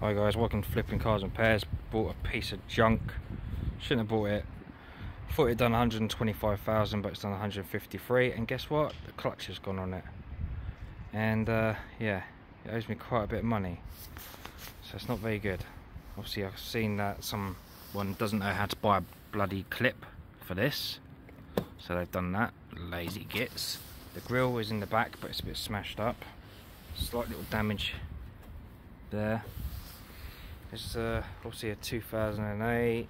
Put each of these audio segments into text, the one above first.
Hi guys, welcome to Flipping Cars and Pairs. Bought a piece of junk. Shouldn't have bought it. Thought it'd done 125,000, but it's done 153. And guess what? The clutch has gone on it. And yeah, it owes me quite a bit of money. So it's not very good. Obviously, I've seen that someone doesn't know how to buy a bloody clip for this. So they've done that. Lazy gits. The grille is in the back, but it's a bit smashed up. Slight little damage there. It's obviously a 2008,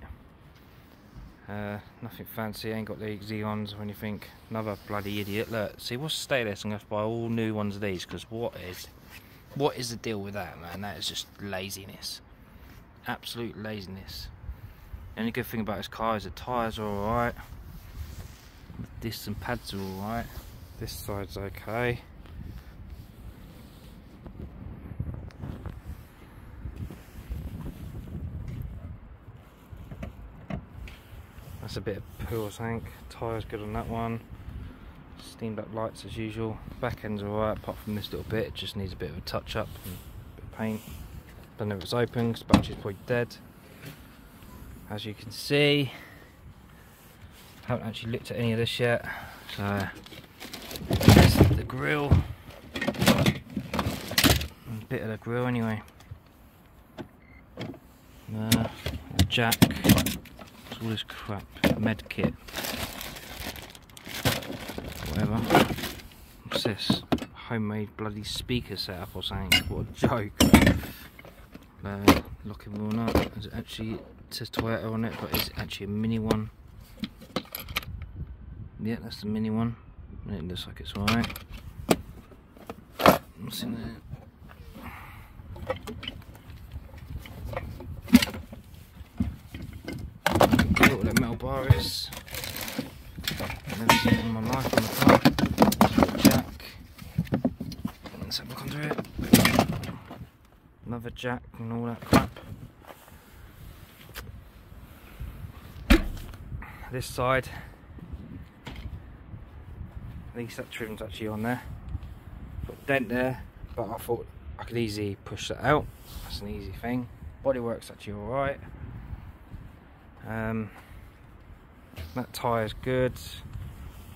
nothing fancy, ain't got the Xeons or anything. Another bloody idiot. Look, see, what's the state of this? I'm going to have to buy all new ones of these, because what is the deal with that, man? That is just laziness. Absolute laziness. The only good thing about this car is the tyres are alright. The discs and pads are alright. This side's okay. That's a bit of poo, I think. Tyres good on that one. Steamed up lights as usual. Back end's alright, apart from this little bit. It just needs a bit of a touch up and a bit of paint. Don't know if it's open because the battery's probably dead. As you can see, haven't actually looked at any of this yet. So there's the grille. A bit of the grille anyway. The jack. All this crap, med kit, whatever. What's this? Homemade bloody speaker setup or something? What a joke. Locking wheel nut. It actually says Toyota on it, but it's actually a mini one. Yeah, that's the mini one. And it looks like it's alright. What's in there? What that metal bar is. I've never seen it in my life on the car. Jack. Let's have a look under it. Another jack and all that crap. This side, at least that trim's actually on there. Got a dent there, but I thought I could easily push that out. That's an easy thing. Bodywork's actually alright. That tyre's good.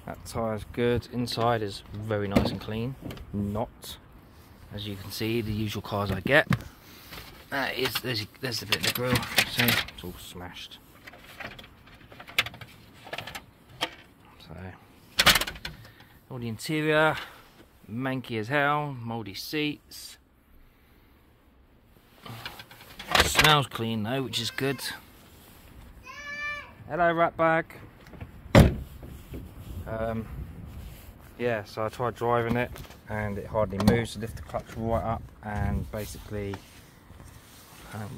That tyre's good. Inside is very nice and clean. Not, as you can see, the usual cars I get. There's the bit of the grille. See, it's all smashed. So, all the interior, manky as hell, mouldy seats. It smells clean though, which is good. Hello, rat bag. Yeah, so I tried driving it and it hardly moves. So lift the clutch right up and basically,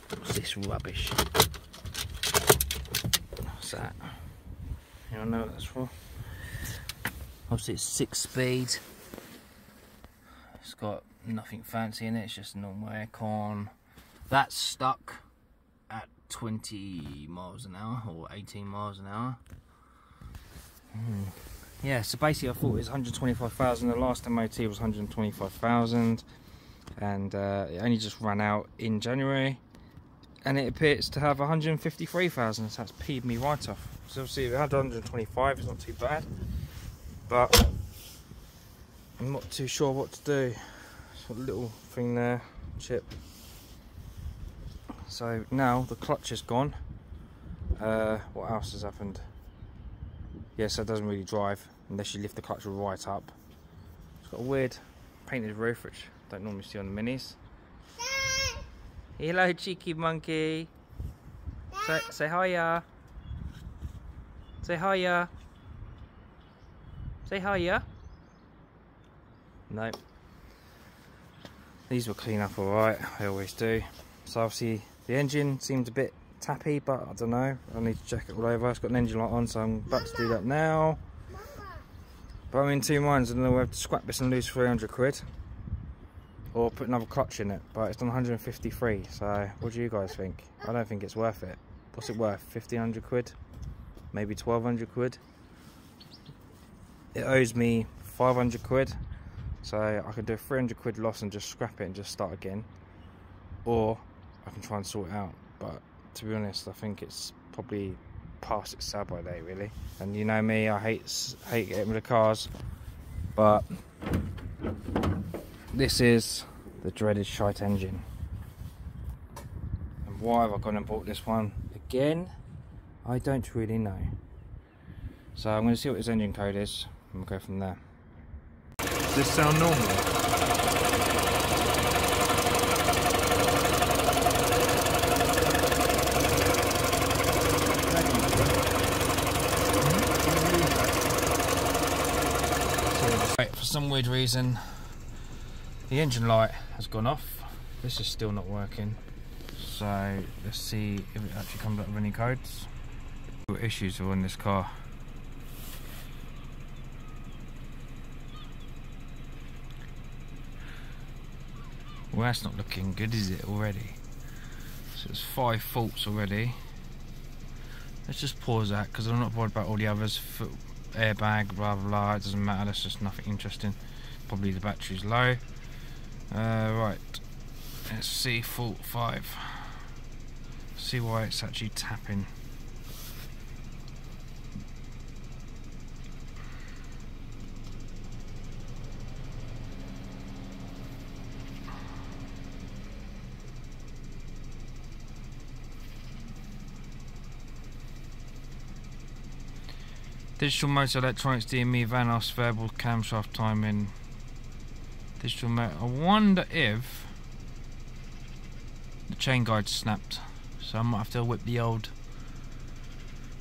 what's this rubbish? What's that? You don't know what that's for? Obviously it's 6-speed. It's got nothing fancy in it. It's just a normal aircon. That's stuck at 20 miles an hour or 18 miles an hour. Yeah, so basically I thought it was 125,000. The last MOT was 125,000, and it only just ran out in January, and it appears to have 153,000. So that's peed me right off. So obviously if it had 125, it's not too bad, but I'm not too sure what to do. Got a little thing there, chip. So now the clutch is gone. What else has happened? Yes, it doesn't really drive unless you lift the clutch right up. It's got a weird painted roof, which I don't normally see on the minis. Hello, cheeky monkey. Say hiya. Say hiya. Say hiya. No. These will clean up alright, I always do. So obviously the engine seems a bit tappy, but I don't know, I need to check it all over. It's got an engine light on, so I'm about to do that now. But I'm in two minds. I don't know whether to scrap this and lose 300 quid or put another clutch in it, but it's done 153, so what do you guys think? I don't think it's worth it. What's it worth? 1,500 quid? Maybe 1,200 quid? It owes me 500 quid, so I could do a 300 quid loss and just scrap it and just start again, or I can can try and sort it out, but to be honest, I think it's probably past its sell-by date, really. And you know me, I hate getting rid of cars, but this is the dreaded shite engine. And why have I gone and bought this one again? I don't really know. So I'm going to see what this engine code is, and we'll go from there. Does this sound normal? Right, for some weird reason, the engine light has gone off. This is still not working. So let's see if it actually comes up with any codes. What issues are on this car? Well, that's not looking good, is it, already? So it's 5 faults already. Let's just pause that, because I'm not bothered about all the others. Airbag, blah blah blah, it doesn't matter, that's just nothing interesting. Probably the battery's low. Right, let's see fault 5. See why it's actually tapping. Digital motor, electronics, DME, Vanos, variable camshaft timing. Digital motor. I wonder if the chain guide snapped, so I might have to whip the old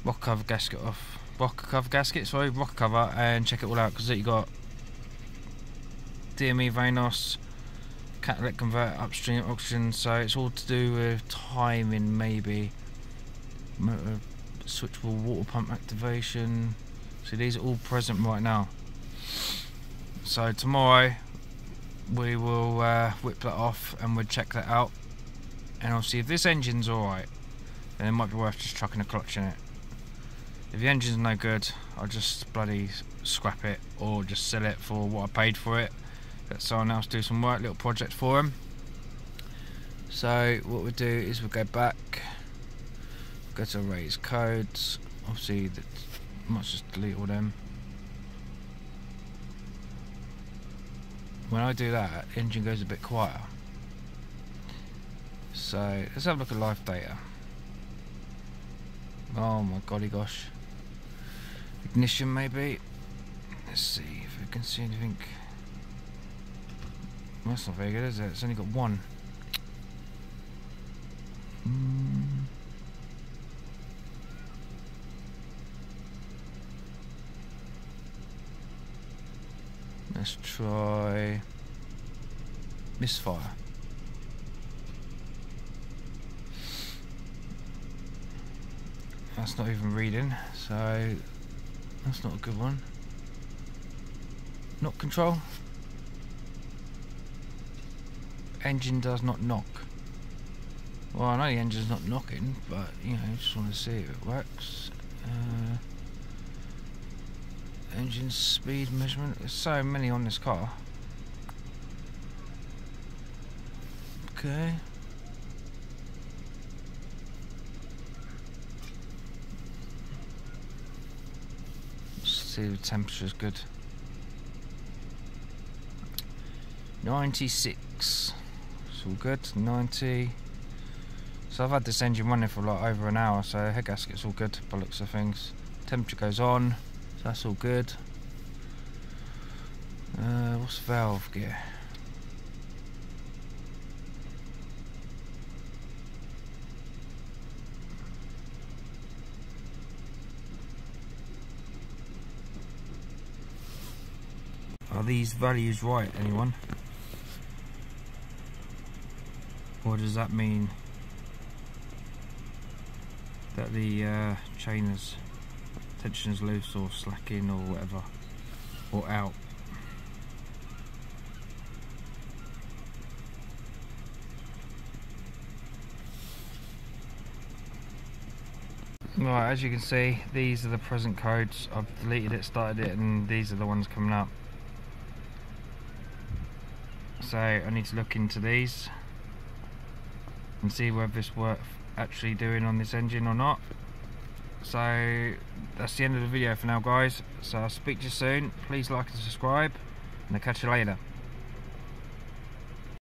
rocker cover gasket off. Rocker cover, and check it all out, because you got DME, Vanos, catalytic converter, upstream oxygen. So it's all to do with timing, maybe. Motor switchable water pump activation. So these are all present right now. So tomorrow we will whip that off and we'll check that out, and I'll see if this engine's alright. Then it might be worth just chucking a clutch in it. If the engine's no good, I'll just bloody scrap it or just sell it for what I paid for it. Let someone else do some work, little project for them. So what we'll do is we'll go back, go to raise codes. Obviously, I might just delete all them. When I do that, the engine goes a bit quieter. So let's have a look at live data. Oh my golly gosh. Ignition maybe. Let's see if we can see anything. Well, that's not very good, is it? It's only got 1. Let's try misfire. That's not even reading, so that's not a good one. Knock control. Engine does not knock. Well, I know the engine's not knocking, but you know, just want to see if it works. Engine speed measurement. There's so many on this car. Okay. Let's see if the temperature's good. 96. It's all good. 90. So I've had this engine running for like over an hour, so head gasket's all good by the looks of things. Temperature goes on. So that's all good. What's valve gear? Are these values right, anyone? Or does that mean that the chain is tension's loose or slacking or whatever, or out? Right, as you can see, these are the present codes. I've deleted it, started it, and these are the ones coming up. So I need to look into these. and see whether it's worth actually doing on this engine or not. So that's the end of the video for now, guys. So I'll speak to you soon. Please like and subscribe, and I'll catch you later.